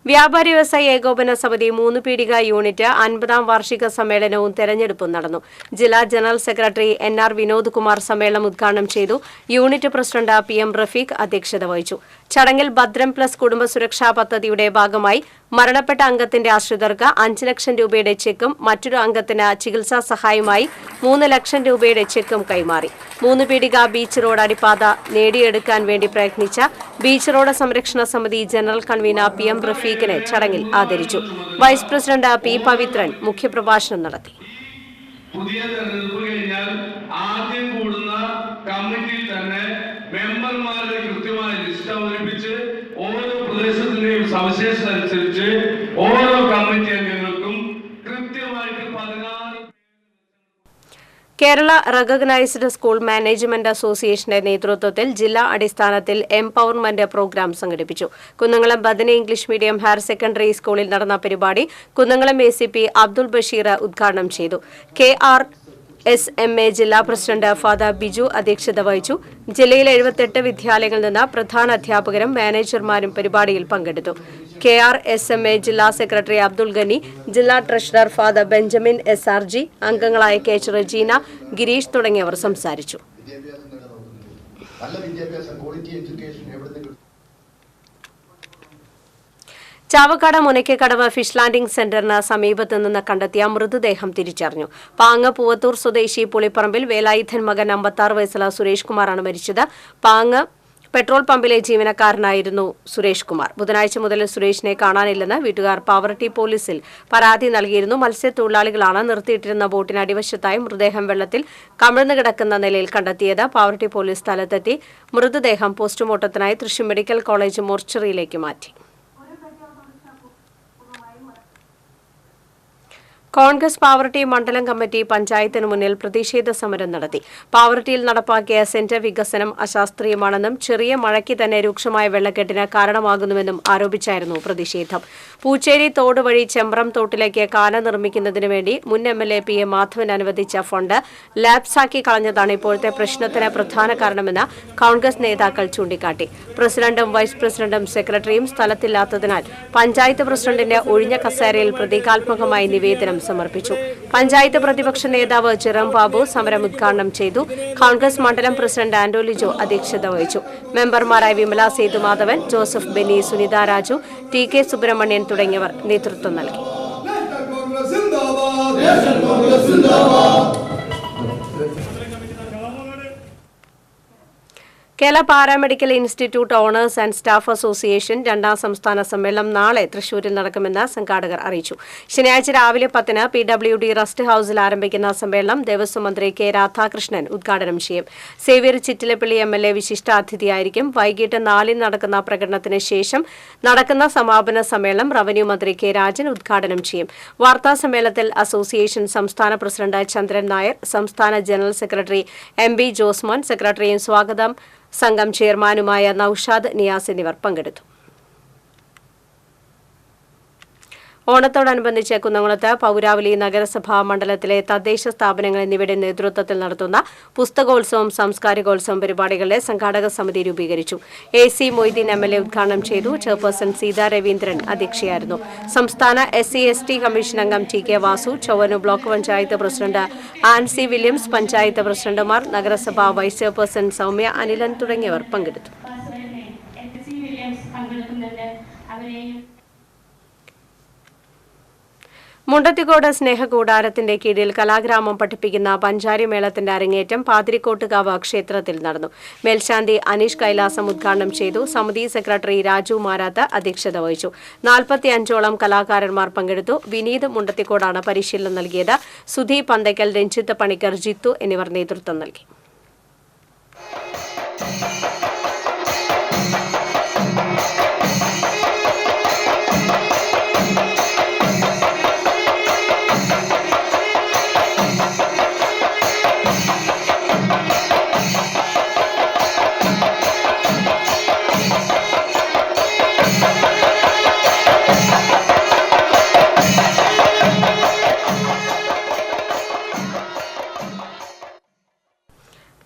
വ്യാപാരി വ്യവസായ ഏകോപന സമിതി 3 പീടിക യൂണിറ്റ് 50-ാം വാർഷിക സമ്മേളനവും തെരഞ്ഞെടുപ്പും നടന്നു. ജില്ലാ general secretary NR Vinod Kumar സമ്മേളനം ഉദ്ഘാടനം ചെയ്തു. യൂണിറ്റ് പ്രസിഡന്റ് PM റഫീഖ് അധ്യക്ഷത വഹിച്ചു. ചടങ്ങിൽ ഭദ്രം പ്ലസ് കുടുംബ സുരക്ഷാ പദ്ധതിയുടെ ഭാഗമായി മരണപ്പെട്ട അംഗത്തിന്റെ ആശ്രിതർക്ക് 5 ലക്ഷം രൂപയുടെ ചെക്കും മറ്റൊരു അംഗത്തിന് ചികിത്സാ സഹായമായി 3 ലക്ഷം രൂപയുടെ ചെക്കും കൈമാറി. 3 പീടിക ബീച്ച് റോഡ് അടിപ്പാത നേടിയെടുക്കാൻ വേണ്ടി പ്രയത്നിച്ച ബീച്ച് റോഡ് സംരക്ഷണ സമിതി ജനറൽ കൺവീനർ PM റഫീഖിനെ ചടങ്ങിൽ ആദരിച്ചു. Vice president P. പവിത്രൻ മുഖ്യപ്രഭാഷണം നടത്തി. പുതിയ തെരഞ്ഞെടുപ്പ് കഴിഞ്ഞാൽ ആദ്യം കൂടുന്ന കമ്മിറ്റിയിൽ തന്നെ മെമ്പർമാരുടെ കൃത്യമായ ലിസ്റ്റ് അവതരിപ്പിച്ച് ഓരോ പ്രദേശത്തിന്റെയും സവിശേഷത അനുസരിച്ച് ഓരോ കമ്മിറ്റി അംഗങ്ങൾക്കും കൃത്യമായിട്ട് 16 കേരള റെക്കഗ്നൈസ്ഡ് സ്കൂൾ മാനേജ്മെന്റ് അസോസിയേഷന്റെ നേതൃത്വത്തിൽ ജില്ലാ അടിസ്ഥാനത്തിൽ എംപവർമെന്റ് പ്രോഗ്രാം സംഘടിപ്പിച്ചു. Kunnamkulam Badana English medium higher secondary സ്കൂളിൽ നടന്ന പരിപാടി കുന്നംകുളം ACP അബ്ദുൾ ബഷീർ ഉദ്ഘാടനം ചെയ്തു. KRSMA ജില്ലാ പ്രസിഡന്റ് ഫാദർ ബിജു അധ്യക്ഷത വഹിച്ചു. ജില്ലയിലെ 78 വിദ്യാലയങ്ങളിൽ നിന്ന് പ്രധാന അധ്യാപകരും മാനേജർമാരും പരിപാടിയിൽ പങ്കെടുത്തു. KRSMA ജില്ലാ സെക്രട്ടറി അബ്ദുൾ ഗനി, ജില്ലാ ട്രഷറർ ഫാദർ ബെഞ്ചമിൻ SRG, അംഗങ്ങളായ K. റജീന, ഗിരീഷ് തുടങ്ങിയവർ സംസാരിച്ചു. ചാവക്കാട് മുനയ്ക്കക്കടവ് ഫിഷ് ലാൻഡിംഗ് സെന്ററിന് സമീപത്ത് നിന്ന് കണ്ടെത്തിയ മൃതദേഹം തിരിച്ചറിഞ്ഞു. പാങ്ങ് പൂവത്തൂർ സ്വദേശി പുളിപ്പറമ്പിൽ വേലായുധൻ മകൻ 56 വയസ്സുള്ള സുരേഷ് കുമാറാണ് മരിച്ചത്. പാങ്ങ് പെട്രോൾ പമ്പിലെ ജീവനക്കാരനായിരുന്നു സുരേഷ് കുമാർ. ബുധനാഴ്ച മുതൽ സുരേഷിനെ കാണാനില്ലെന്ന് വീട്ടുകാർ പാവറട്ടി പോലീസിൽ പരാതി നൽകിയിരുന്നു. മത്സ്യത്തൊഴിലാളികളാണ് നിർത്തിയിട്ടിരുന്ന ബോട്ടിന് അടിവശത്തായി മൃതദേഹം വെള്ളത്തിൽ കമിഴ്ന്നു കിടക്കുന്ന നിലയിൽ കണ്ടെത്തിയത്. പാവറട്ടി പോലീസ് സ്ഥലത്തെത്തി മൃതദേഹം പോസ്റ്റ്മോർട്ടത്തിനായി തൃശൂർ മെഡിക്കൽ കോളേജ് മോർച്ചറിയിലേക്ക് മാറ്റി. കോൺഗ്രസ് പാവറട്ടി മണ്ഡലം കമ്മിറ്റി പഞ്ചായത്തിന് മുന്നിൽ പ്രതിഷേധ സമരം നടത്തി. പാവറട്ടിയിൽ നടപ്പാക്കിയ സെന്റർ വികസനം അശാസ്ത്രീയമാണെന്നും ചെറിയ മഴയ്ക്ക് തന്നെ രൂക്ഷമായ വെള്ളക്കെട്ടിന് കാരണമാകുന്നുവെന്നും ആരോപിച്ചായിരുന്നു പ്രതിഷേധം. പൂച്ചേരി തോട് വഴി ചെമ്പ്രം തോട്ടിലേക്ക് കാന നിർമ്മിക്കുന്നതിനു വേണ്ടി മുൻ MLA PA മാധവൻ അനുവദിച്ച ഫണ്ട് ലാപ്സാക്കി കളഞ്ഞതാണ് ഇപ്പോഴത്തെ പ്രശ്നത്തിന് പ്രധാന കാരണമെന്ന് കോൺഗ്രസ് നേതാക്കൾ ചൂണ്ടിക്കാട്ടി. പ്രസിഡന്റും വൈസ് പ്രസിഡന്റും സെക്രട്ടറിയും സ്ഥലത്തില്ലാത്തതിനാൽ പഞ്ചായത്ത് പ്രസിഡന്റിന്റെ ഒഴിഞ്ഞ കസേരയിൽ പ്രതീകാത്മകമായി നിവേദനം സമർപ്പിച്ചു. പഞ്ചായത്ത് പ്രതിപക്ഷ നേതാവ് ചിറം ബാബു സമരം ഉദ്ഘാടനം ചെയ്തു. കോൺഗ്രസ് മണ്ഡലം പ്രസിഡന്റ് ആന്റോ ലിജോ അധ്യക്ഷത വഹിച്ചു. മെമ്പർമാരായ വിമല സേതുമാധവൻ, ജോസഫ് ബെന്നി, സുനിത രാജു, TK സുബ്രഹ്മണ്യൻ തുടങ്ങിയവർ നേതൃത്വം നൽകി. Kerala paramedical institute owners and staff association 2ാം സംസ്ഥാന സമ്മേളനം നാളെ തൃശൂരിൽ നടക്കുമെന്ന് സംഘാടകർ അറിയിച്ചു. ശനിയാഴ്ച രാവിലെ 10-ന് PWD റെസ്റ്റ് ഹൌസിൽ ആരംഭിക്കുന്ന സമ്മേളനം ദേവസ്വം മന്ത്രി K രാധാകൃഷ്ണൻ ഉദ്ഘാടനം ചെയ്യും. സേവ്യർ ചിറ്റിലപ്പള്ളി MLA വിശിഷ്ടാതിഥിയായിരിക്കും. വൈകിട്ട് 4-ന് നടക്കുന്ന പ്രകടനത്തിന് ശേഷം നടക്കുന്ന സമാപന സമ്മേളനം റവന്യൂ മന്ത്രി K രാജൻ ഉദ്ഘാടനം ചെയ്യും. വാർത്താ സമ്മേളനത്തിൽ അസോസിയേഷൻ സംസ്ഥാന പ്രസിഡന്റ് ചന്ദ്രൻ നായർ, സംസ്ഥാന ജനറൽ സെക്രട്ടറി MB ജോസ്മോൻ, സെക്രട്ടറിയും സ്വാഗതം സംഘം ചെയർമാനുമായ നൌഷാദ് നിയാസ് എന്നിവർ പങ്കെടുത്തു. ഓണത്തോടനുബന്ധിച്ച് കുന്നംകുളത്ത് പൌരാവലി നഗരസഭാ മണ്ഡലത്തിലെ തദ്ദേശ സ്ഥാപനങ്ങൾ എന്നിവയുടെ നേതൃത്വത്തിൽ നടത്തുന്ന പുസ്തകോത്സവം, സാംസ്കാരികോത്സവം പരിപാടികളുടെ സംഘാടക സമിതി രൂപീകരിച്ചു. AC മൊയ്തീൻ MLA ഉദ്ഘാടനം ചെയ്തു. ചെയർപേഴ്സൺ സീതാ രവീന്ദ്രൻ അധ്യക്ഷയായിരുന്നു. സംസ്ഥാന SC/ST കമ്മീഷൻ അംഗം TK Vasu, Chowwannur block panchayat president Ancy Williams, panchayat പ്രസിഡന്റുമാർ, നഗരസഭാ വൈസ് ചെയർപേഴ്സൺ സൗമ്യ അനിലൻ തുടങ്ങിയവർ പങ്കെടുത്തു. മുണ്ടത്തിക്കോട് സ്നേഹകൂടാരത്തിന്റെ കീഴിൽ കലാഗ്രാമം പഠിപ്പിക്കുന്ന പഞ്ചാരി മേളത്തിന്റെ അരങ്ങേറ്റം പാതിരിക്കോട്ടുകാവ് ക്ഷേത്രത്തിൽ നടന്നു. മേൽശാന്തി അനീഷ് കൈലാസം ഉദ്ഘാടനം ചെയ്തു. സമിതി സെക്രട്ടറി രാജു മാരാത്ത് അധ്യക്ഷത വഹിച്ചു. 45ഓളം കലാകാരന്മാർ പങ്കെടുത്തു. വിനീത് മുണ്ടത്തിക്കോടാണ് പരിശീലനം നൽകിയത്. സുധി പന്തയ്ക്കൽ, രഞ്ജിത്ത് പണിക്കർ, ജിത്തു എന്നിവർ നേതൃത്വം നൽകി.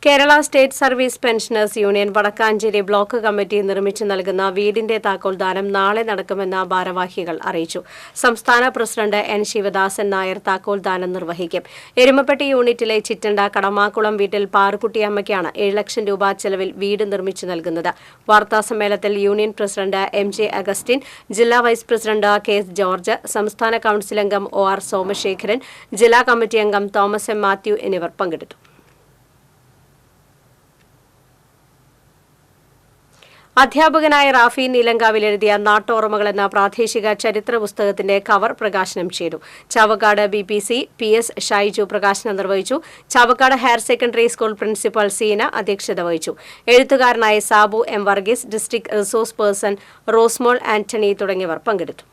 Kerala state service pensioners union Vadakkanchery block committee നിർമ്മിച്ചു നൽകുന്ന വീടിന്റെ താക്കോൽദാനം നാളെ നടക്കുമെന്ന് ഭാരവാഹികൾ അറിയിച്ചു. സംസ്ഥാന പ്രസിഡന്റ് N ശിവദാസൻ നായർ താക്കോൽദാനം നിർവഹിക്കും. എരുമപ്പെട്ടി യൂണിറ്റിലെ ചിറ്റണ്ട കടമാക്കുളം വീട്ടിൽ പാറുക്കുട്ടിയമ്മയ്ക്കാണ് 7 ലക്ഷം രൂപ ചെലവിൽ വീട് നിർമ്മിച്ചു നൽകുന്നത്. വാർത്താസമ്മേളനത്തിൽ യൂണിയൻ പ്രസിഡന്റ് MJ അഗസ്റ്റിൻ, ജില്ലാ വൈസ് പ്രസിഡന്റ് KS ജോർജ്, സംസ്ഥാന കൌൺസിൽ അംഗം OR സോമശേഖരൻ, ജില്ലാ കമ്മിറ്റി അംഗം തോമസ് M മാത്യു എന്നിവർ പങ്കെടുത്തു. അധ്യാപകനായ റാഫി നീലങ്കാവിൽ എഴുതിയ നാട്ടോർമ്മകൾ എന്ന പ്രാദേശിക ചരിത്ര പുസ്തകത്തിന്റെ കവർ പ്രകാശനം ചെയ്തു. ചാവക്കാട് BPC PS ഷൈജു പ്രകാശനം നിർവഹിച്ചു. Chavakkad higher secondary school principal Seena അധ്യക്ഷത വഹിച്ചു. എഴുത്തുകാരനായ Sabu M Varghese, district resource person Rosemol Antony തുടങ്ങിയവർ പങ്കെടുത്തു.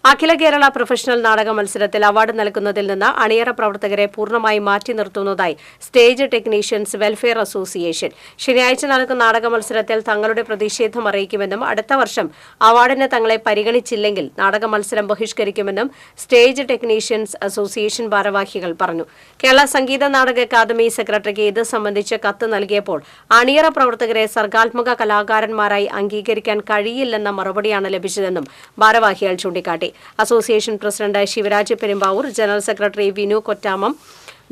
അഖില കേരള പ്രൊഫഷണൽ നാടക മത്സരത്തിൽ അവാർഡ് നൽകുന്നതിൽ നിന്ന് അണിയറ പ്രവർത്തകരെ പൂർണ്ണമായി മാറ്റി നിർത്തുന്നതായി സ്റ്റേജ് ടെക്നീഷ്യൻസ് വെൽഫെയർ അസോസിയേഷൻ. ശനിയാഴ്ച നടക്കുന്ന നാടക മത്സരത്തിൽ തങ്ങളുടെ പ്രതിഷേധം അറിയിക്കുമെന്നും അടുത്ത വർഷം അവാർഡിന് തങ്ങളെ പരിഗണിച്ചില്ലെങ്കിൽ നാടക മത്സരം ബഹിഷ്കരിക്കുമെന്നും സ്റ്റേജ് ടെക്നീഷ്യൻസ് അസോസിയേഷൻ ഭാരവാഹികൾ പറഞ്ഞു. കേരള സംഗീത നാടക അക്കാദമി സെക്രട്ടറിക്ക് ഇത് സംബന്ധിച്ച് കത്ത് നൽകിയപ്പോൾ അണിയറ പ്രവർത്തകരെ സർഗാത്മക കലാകാരന്മാരായി അംഗീകരിക്കാൻ കഴിയില്ലെന്ന മറുപടിയാണ് ലഭിച്ചതെന്നും ഭാരവാഹികൾ ചൂണ്ടിക്കാട്ടി. Association president Sivaraj Perumbavoor, general secretary Vinu Kottamam,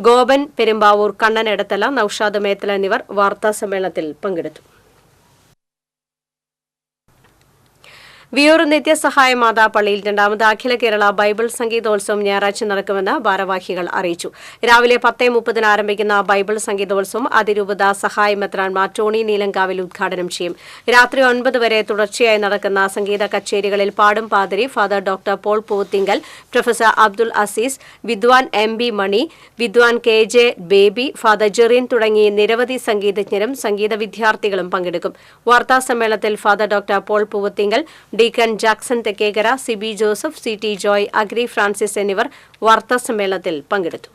Gopan Perumbavoor, Kannan Edathala, Naushad Methala എന്നിവർ വാർത്താസമ്മേളനത്തിൽ പങ്കെടുത്തു. വിയൂർ നിത്യസഹായ മാതാപള്ളിയിൽ രണ്ടാമത് അഖില കേരള ബൈബിൾ സംഗീതോത്സവം ഞായറാഴ്ച നടക്കുമെന്ന് ഭാരവാഹികൾ അറിയിച്ചു. രാവിലെ 10:30 ആരംഭിക്കുന്ന ബൈബിൾ സംഗീതോത്സവം അതിരൂപത സഹായ മെത്രാൻ ടോണി നീലങ്കാവിൽ ഉദ്ഘാടനം ചെയ്യും. രാത്രി 9 വരെ തുടർച്ചയായി നടക്കുന്ന സംഗീത കച്ചേരികളിൽ പാടും പാതിരി father doctor Paul Poothinkal, professor Abdul Aziz, വിദ്വാൻ MB മണി, വിദ്വാൻ KJ ബേബി, ഫാദർ ജെറിൻ തുടങ്ങി നിരവധി സംഗീതജ്ഞരും സംഗീത വിദ്യാർത്ഥികളും പങ്കെടുക്കും. വാർത്താ സമ്മേളനത്തിൽ father doctor Paul Poovathinkal, deacon Jackson Thekkekkara, Siby Joseph, CT Joy, അഗ്രി ഫ്രാൻസിസ് എന്നിവർ വാർത്താ സമ്മേളനത്തിൽ പങ്കെടുത്തു.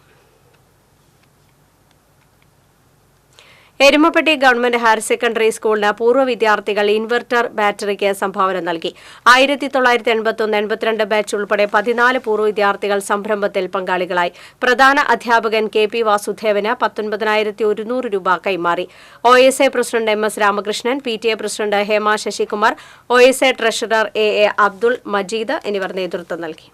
എരുമപ്പെട്ടി ഗവൺമെന്റ് ഹയർ സെക്കൻഡറി സ്കൂളിന് പൂർവ്വ വിദ്യാർത്ഥികൾ ഇൻവെർട്ടർ ബാറ്ററിക്ക് സംഭാവന നൽകി. 1981-82 ബാച്ച് ഉൾപ്പെടെ 14 പൂർവ്വ വിദ്യാർത്ഥികൾ സംരംഭത്തിൽ പങ്കാളികളായി. പ്രധാന അധ്യാപകൻ KP വാസുദേവന് 19,100 രൂപ കൈമാറി. OSA president MS Ramakrishnan, PTA president Hema Sasikumar, OSA treasurer AA Abdul Majeed എന്നിവർ നേതൃത്വം നൽകി.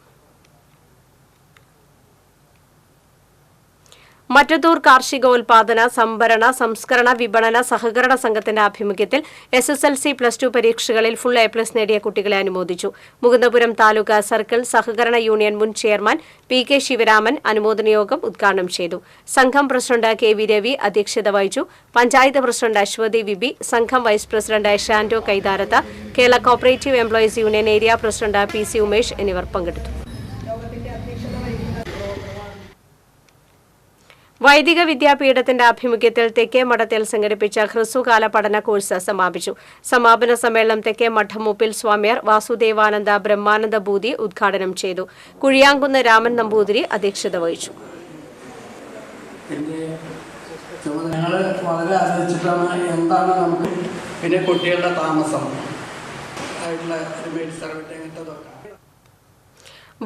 മറ്റത്തൂർ കാർഷികോൽപാദന സംഭരണ സംസ്കരണ വിപണന സഹകരണ സംഘത്തിന്റെ ആഭിമുഖ്യത്തിൽ SSLC +2 പരീക്ഷകളിൽ ഫുൾ A+ നേടിയ കുട്ടികളെ അനുമോദിച്ചു. മുകുന്ദപുരം താലൂക്ക് സർക്കിൾ സഹകരണ യൂണിയൻ മുൻ ചെയർമാൻ PK ശിവരാമൻ അനുമോദന യോഗം ഉദ്ഘാടനം ചെയ്തു. സംഘം പ്രസിഡന്റ് KV രവി അധ്യക്ഷത വഹിച്ചു. പഞ്ചായത്ത് പ്രസിഡന്റ് അശ്വതി വിബി, സംഘം vice president Shando Kaitharath, Kerala cooperative employees union area president PC Umesh എന്നിവർ പങ്കെടുത്തു. വൈദിക വിദ്യാപീഠത്തിന്റെ ആഭിമുഖ്യത്തിൽ തെക്കേ മഠത്തിൽ സംഘടിപ്പിച്ച ഹ്രസ്വകാല പഠന കോഴ്സ് സമാപിച്ചു. സമാപന സമ്മേളനം തെക്കേ മഠം മൂപ്പിൽ സ്വാമിയാർ വാസുദേവാനന്ദ ബ്രഹ്മാനന്ദ ഭൂതി ഉദ്ഘാടനം ചെയ്തു. കുഴിയാങ്കുന്ന് രാമൻ നമ്പൂതിരി അധ്യക്ഷത വഹിച്ചു. വളരെ ആലോചിച്ചിട്ടാണ് എന്താണ് നമുക്ക് പിന്നെ കുട്ടികളുടെ താമസം ആയിട്ടുള്ള അങ്ങനത്തെ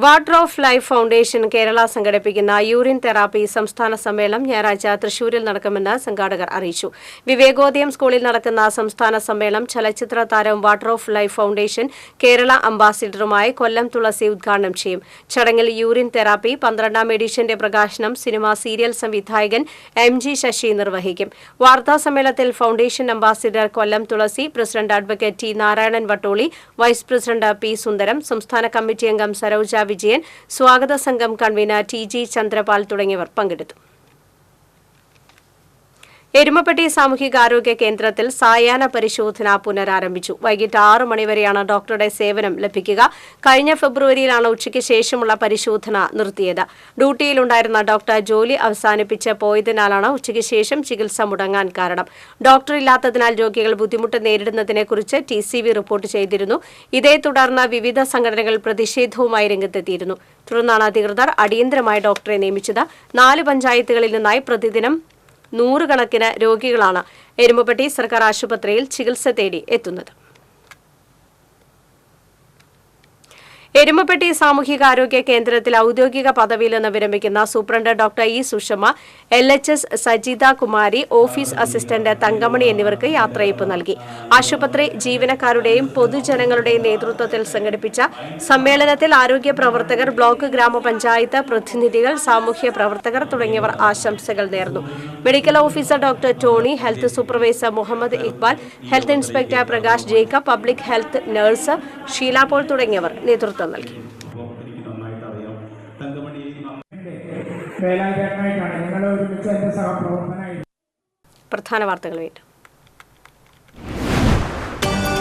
water of life foundation Kerala സംഘടിപ്പിക്കുന്ന യൂറിൻ തെറാപ്പി സംസ്ഥാന സമ്മേളനം ഞായറാഴ്ച തൃശൂരിൽ നടക്കുമെന്ന് സംഘാടകർ അറിയിച്ചു. വിവേകോദയം സ്കൂളിൽ നടക്കുന്ന സംസ്ഥാന സമ്മേളനം ചലച്ചിത്ര താരവും water of life foundation Kerala അംബാസിഡറുമായി കൊല്ലം തുളസി ഉദ്ഘാടനം ചെയ്യും. ചടങ്ങിൽ യൂറിൻ തെറാപ്പി 12ാം എഡിഷന്റെ പ്രകാശനം സിനിമ സീരിയൽ സംവിധായകൻ MG ശശി നിർവഹിക്കും. വാർത്താ സമ്മേളനത്തിൽ foundation ambassador Kollam Thulasi, president advocate T Narayanan Vattoli, vice president P Sundaram, സംസ്ഥാന കമ്മിറ്റി അംഗം സരോജ വിജയൻ, സ്വാഗത സംഘം കൺവീനർ TG ചന്ദ്രപാൽ തുടങ്ങിയവർ പങ്കെടുത്തു. എരുമപ്പെട്ടി സാമൂഹികാരോഗ്യ കേന്ദ്രത്തിൽ സായാഹ്ന പരിശോധന പുനരാരംഭിച്ചു. വൈകിട്ട് 6 മണിവരെയാണ് ഡോക്ടറുടെ സേവനം ലഭിക്കുക. കഴിഞ്ഞ ഫെബ്രുവരിയിലാണ് ഉച്ചയ്ക്ക് ശേഷമുള്ള പരിശോധന നിർത്തിയത്. ഡ്യൂട്ടിയിലുണ്ടായിരുന്ന ഡോക്ടർ ജോലി അവസാനിപ്പിച്ച് പോയതിനാലാണ് ഉച്ചയ്ക്ക് ശേഷം ചികിത്സ മുടങ്ങാൻ കാരണം. ഡോക്ടർ ഇല്ലാത്തതിനാൽ രോഗികൾ ബുദ്ധിമുട്ട് നേരിടുന്നതിനെക്കുറിച്ച് TCV റിപ്പോർട്ട് ചെയ്തിരുന്നു. ഇതേ തുടർന്ന് വിവിധ സംഘടനകൾ പ്രതിഷേധവുമായി രംഗത്തെത്തിയിരുന്നു. തുടർന്നാണ് അധികൃതർ അടിയന്തരമായി ഡോക്ടറെ നിയമിച്ചത്. 4 പഞ്ചായത്തുകളിൽ നിന്നായി പ്രതിദിനം 100 കണക്കിന് രോഗികളാണ് എരുമപ്പെട്ടി സർക്കാർ ആശുപത്രിയിൽ ചികിത്സ തേടി എത്തുന്നത്. എരുമപ്പെട്ടി സാമൂഹികാരോഗ്യ കേന്ദ്രത്തിൽ ഔദ്യോഗിക പദവിയിൽ നിന്ന് വിരമിക്കുന്ന superintendent doctor E Sushma, LHS Sajitha Kumari, office assistant Thankamani എന്നിവർക്ക് യാത്രയയപ്പ് നൽകി. ആശുപത്രി ജീവനക്കാരുടെയും പൊതുജനങ്ങളുടെയും നേതൃത്വത്തിൽ സംഘടിപ്പിച്ച സമ്മേളനത്തിൽ ആരോഗ്യ പ്രവർത്തകർ, ബ്ലോക്ക് ഗ്രാമപഞ്ചായത്ത് പ്രതിനിധികൾ, സാമൂഹ്യ പ്രവർത്തകർ തുടങ്ങിയവർ ആശംസകൾ നേർന്നു. Medical officer doctor Tony, health supervisor Muhammad Iqbal, health inspector Prakash Jacob, public health nurse Sheela Paul തുടങ്ങിയവർ നേതൃത്വം നൽകി. പ്രധാന വാർത്തകൾ വീണ്ടും.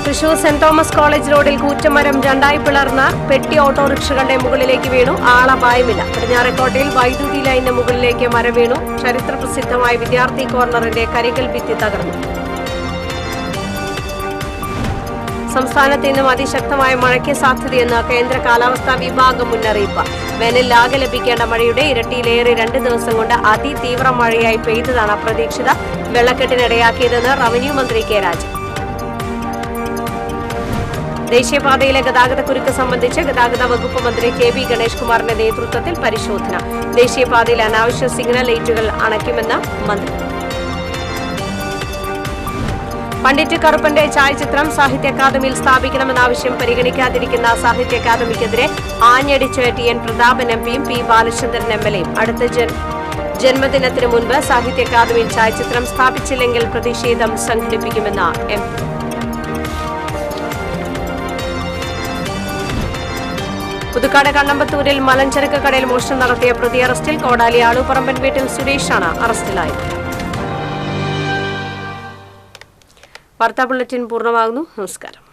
തൃശൂർ സെന്റ് തോമസ് കോളേജ് റോഡിൽ കൂറ്റമരം 2ആയി പിളർന്ന് പെട്ടി ഓട്ടോറിക്ഷകളുടെ മുകളിലേക്ക് വീണു. ആളപായമില്ല. പടിഞ്ഞാറേക്കോട്ടയിൽ വൈദ്യുതി ലൈനിന് മുകളിലേക്ക് മരം വീണു. ചരിത്രപ്രസിദ്ധമായ വിദ്യാർത്ഥി കോർണറിന്റെ കരികൽ ഭിത്തി തകർന്നു. സംസ്ഥാനത്ത് ഇന്നും അതിശക്തമായ മഴയ്ക്ക് സാധ്യതയെന്ന് കേന്ദ്ര കാലാവസ്ഥാ വിഭാഗം മുന്നറിയിപ്പ്. വേനലിലാകെ ലഭിക്കേണ്ട മഴയുടെ ഇരട്ടിയിലേറെ 2 ദിവസം കൊണ്ട് അതിതീവ്ര മഴയായി പെയ്തതാണ് അപ്രതീക്ഷിത വെള്ളക്കെട്ടിനിടയാക്കിയതെന്ന് റവന്യൂ മന്ത്രി K രാജൻ. ദേശീയപാതയിലെ ഗതാഗതക്കുരുക്ക് സംബന്ധിച്ച് ഗതാഗത വകുപ്പ് മന്ത്രി KB ഗണേഷ് കുമാറിന്റെ നേതൃത്വത്തിൽ പരിശോധന. ദേശീയപാതയിൽ അനാവശ്യ സിഗ്നൽ ലൈറ്റുകൾ അണയ്ക്കുമെന്ന് മന്ത്രി. പണ്ഡിറ്റ് കറുപ്പന്റെ ഛായാചിത്രം സാഹിത്യ അക്കാദമിയിൽ സ്ഥാപിക്കണമെന്ന ആവശ്യം പരിഗണിക്കാതിരിക്കുന്ന സാഹിത്യ അക്കാദമിക്കെതിരെ ആഞ്ഞടിച്ച് TN പ്രതാപൻ MPയും P ബാലചന്ദ്രൻ MLAയും അടുത്ത ജന്മദിനത്തിന് മുൻപ് സാഹിത്യ അക്കാദമിയിൽ ഛായാചിത്രം സ്ഥാപിച്ചില്ലെങ്കിൽ പ്രതിഷേധം സംഘടിപ്പിക്കുമെന്ന് MP. പുതുക്കാട് കണ്ണമ്പത്തൂരിൽ മലഞ്ചരക്ക് കടയിൽ മോഷണം നടത്തിയ പ്രതി അറസ്റ്റിൽ. കോടാലി ആളുപറമ്പൻ വീട്ടിൽ സുരേഷാണ് അറസ്റ്റിലായത്. വാർത്താ ബുള്ളറ്റിൻ പൂർണ്ണമാകുന്നു. നമസ്കാരം.